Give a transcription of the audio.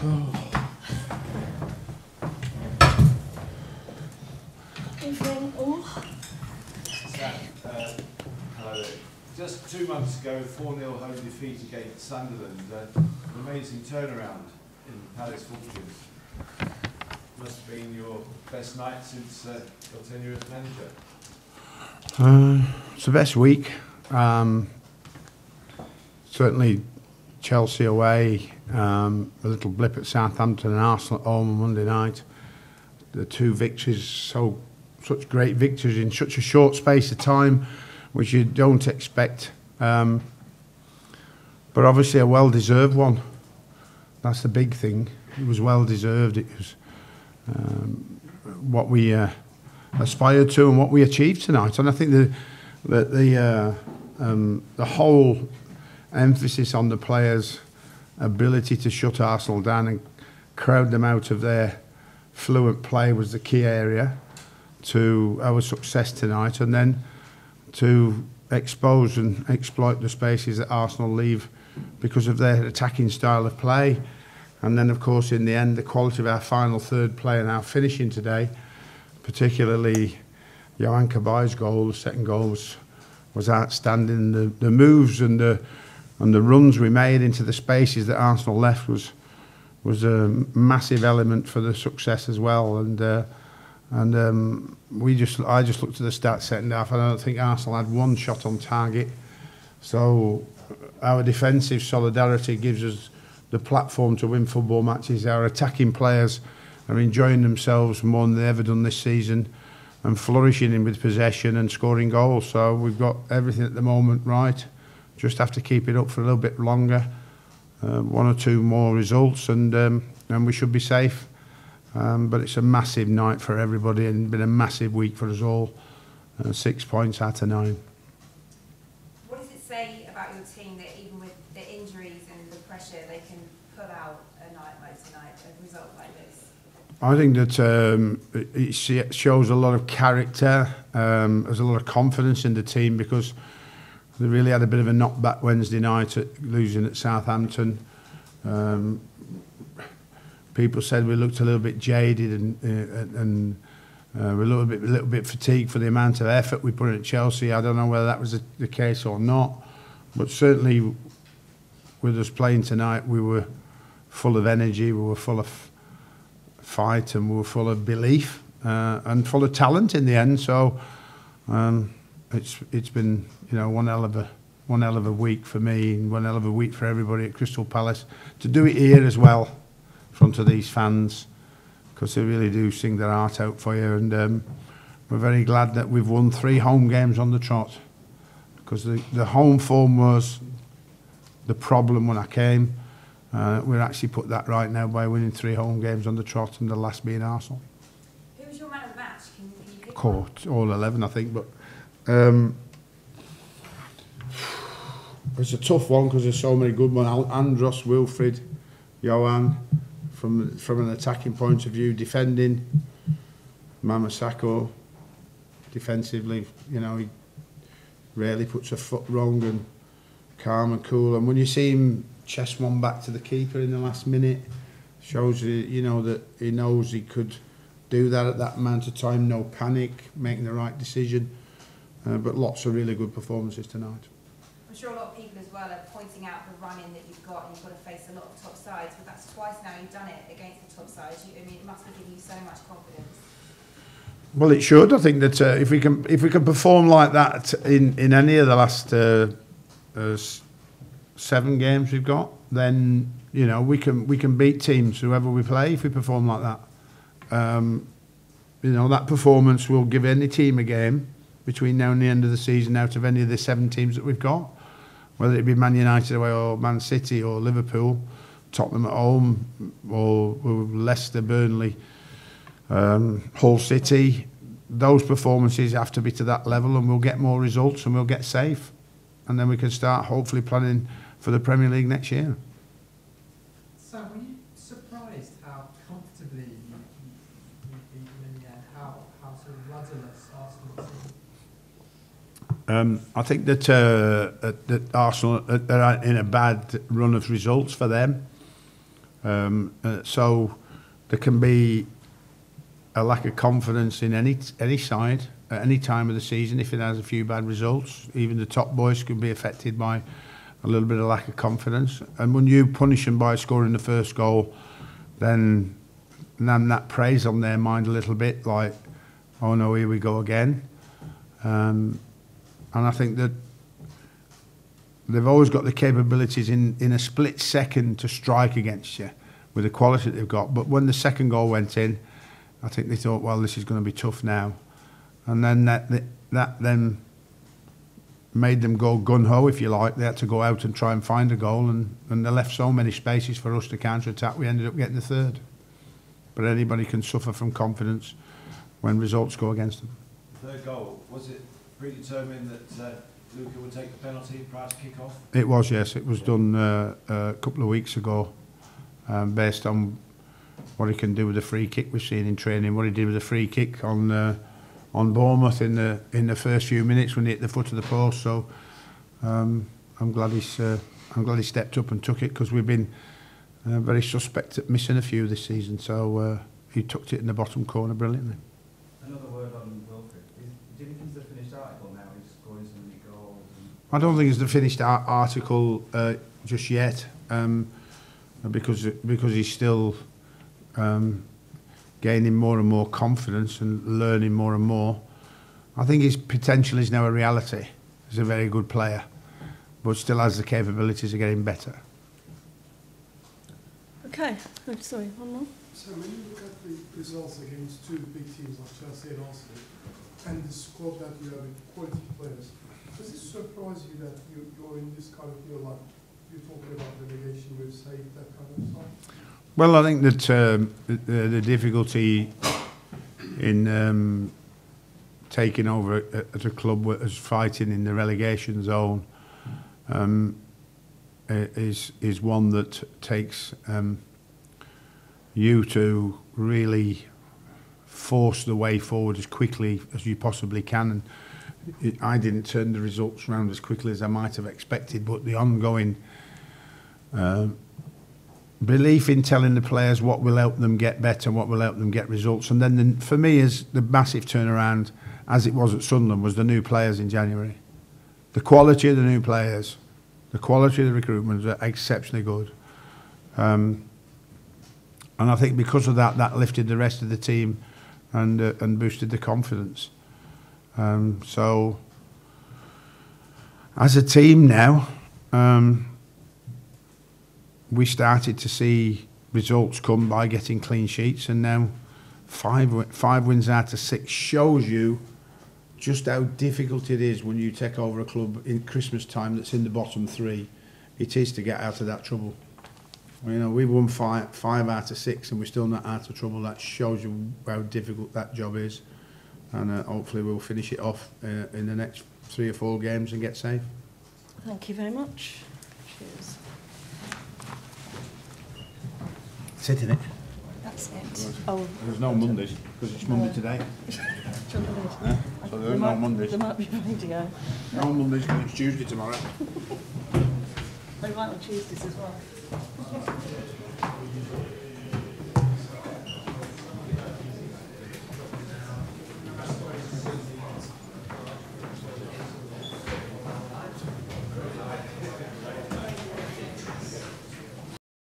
Evening all. Sam, hello there. Just 2 months ago, 4-0 home defeat against Sunderland. An amazing turnaround in Palace fortunes. Must have been your best night since your tenure as manager. It's the best week. Certainly Chelsea away, a little blip at Southampton and Arsenal at home on Monday night. The two victories, such great victories in such a short space of time, which you don't expect. But obviously a well-deserved one. That's the big thing. It was well-deserved. It was what we aspired to and what we achieved tonight. And I think the whole emphasis on the players' ability to shut Arsenal down and crowd them out of their fluent play was the key area to our success tonight, and then to expose and exploit the spaces that Arsenal leave because of their attacking style of play. And then, of course, in the end, the quality of our final third play and our finishing today, particularly Yohan Kabai's goal, the second goal was outstanding. The moves and the runs we made into the spaces that Arsenal left was a massive element for the success as well. I just looked at the stats second half, and I don't think Arsenal had one shot on target. So our defensive solidarity gives us the platform to win football matches. Our attacking players are enjoying themselves more than they've ever done this season and flourishing with possession and scoring goals. So we've got everything at the moment right. Just have to keep it up for a little bit longer. One or two more results and we should be safe. But it's a massive night for everybody and been a massive week for us all. 6 points out of 9. What does it say about your team that even with the injuries and the pressure, they can put out a night like tonight, a result like this? I think that it shows a lot of character. There's a lot of confidence in the team because they really had a bit of a knockback Wednesday night at losing at Southampton. People said we looked a little bit jaded and we're a little bit fatigued for the amount of effort we put in at Chelsea. I don't know whether that was the case or not, but certainly with us playing tonight, we were full of energy, we were full of fight, and we were full of belief and full of talent in the end. So it's been one hell of a week for me and one hell of a week for everybody at Crystal Palace to do it here as well. Front of these fans, because they really do sing their heart out for you, and we're very glad that we've won 3 home games on the trot, because the home form was the problem when I came. We've actually put that right now by winning 3 home games on the trot, and the last being Arsenal. Who was your man of the match? Can you pick Court, all 11 I think, but it's a tough one because there's so many good ones. Andros, Wilfried, Yohan. From an attacking point of view, defending, Mamasako, defensively, he rarely puts a foot wrong and calm and cool. And when you see him chest one back to the keeper in the last minute, shows you, that he knows he could do that at that amount of time, no panic, making the right decision. But lots of really good performances tonight. I'm sure a lot of people as well are pointing out the run-in that you've got, and you've got to face a lot of top sides, but that's twice now you've done it against the top sides. It must have given you so much confidence. Well, it should. I think that if we can perform like that in any of the last 7 games we've got, then we can beat teams whoever we play if we perform like that. That performance will give any team a game between now and the end of the season out of any of the 7 teams that we've got. Whether it be Man United away or Man City or Liverpool, Tottenham at home or Leicester, Burnley, Hull City, those performances have to be to that level, and we'll get more results and we'll get safe, and then we can start hopefully planning for the Premier League next year. So were you surprised how comfortably you beat them in the end, how sort of rudderless Arsenal seemed? I think that Arsenal are in a bad run of results for them. So there can be a lack of confidence in any side at any time of the season if it has a few bad results. Even the top boys could be affected by a little bit of lack of confidence. And when you punish them by scoring the first goal, then that preys on their mind a little bit, like, oh no, here we go again. And I think that they've always got the capabilities in a split second to strike against you with the quality that they've got. But when the second goal went in, I think they thought, well, this is going to be tough now. And then that then made them go gun-ho, if you like. They had to go out and try and find a goal, and they left so many spaces for us to counter-attack, we ended up getting the third. But anybody can suffer from confidence when results go against them. The third goal, was it predetermined that Luca would take the penalty prior to kick-off? It was, yes. It was done a couple of weeks ago, based on what he can do with a free kick we've seen in training, what he did with a free kick on Bournemouth in the first few minutes when he hit the foot of the post. So I'm glad he stepped up and took it, because we've been very suspect at missing a few this season. So he tucked it in the bottom corner brilliantly. Another word on Wilfred. Do you think it's the finished article now? He's scoring so many goals. I don't think it's the finished article just yet, because he's still gaining more and more confidence and learning more and more. I think his potential is now a reality. He's a very good player, but still has the capabilities of getting better. Okay, oh, sorry, one more. So when you look at the results against two big teams like Chelsea and Arsenal, and the squad that you have with quality players, does it surprise you that you're in this kind of, like, you're talking about relegation with, say, that kind of stuff? Well, I think that the difficulty in taking over at a club as fighting in the relegation zone is one that takes you to really force the way forward as quickly as you possibly can. And I didn't turn the results around as quickly as I might have expected, but the ongoing belief in telling the players what will help them get better, what will help them get results. And then for me, is the massive turnaround, as it was at Sunderland, was the new players in January. The quality of the new players, the quality of the recruitment was exceptionally good. And I think because of that, that lifted the rest of the team and boosted the confidence. So as a team now, we started to see results come by getting clean sheets, and now five wins out of 6 shows you just how difficult it is when you take over a club in Christmas time that's in the bottom 3. It is to get out of that trouble. You know, we've won 5 out of 6 and we're still not out of trouble. That shows you how difficult that job is, and hopefully we'll finish it off in the next 3 or 4 games and get safe. Thank you very much. Cheers. Sit in it. That's it. Oh, There's no Mondays because it's Monday today. So there's no Mondays. There might be radio. No Mondays because it's Tuesday tomorrow. They might on Tuesdays as well.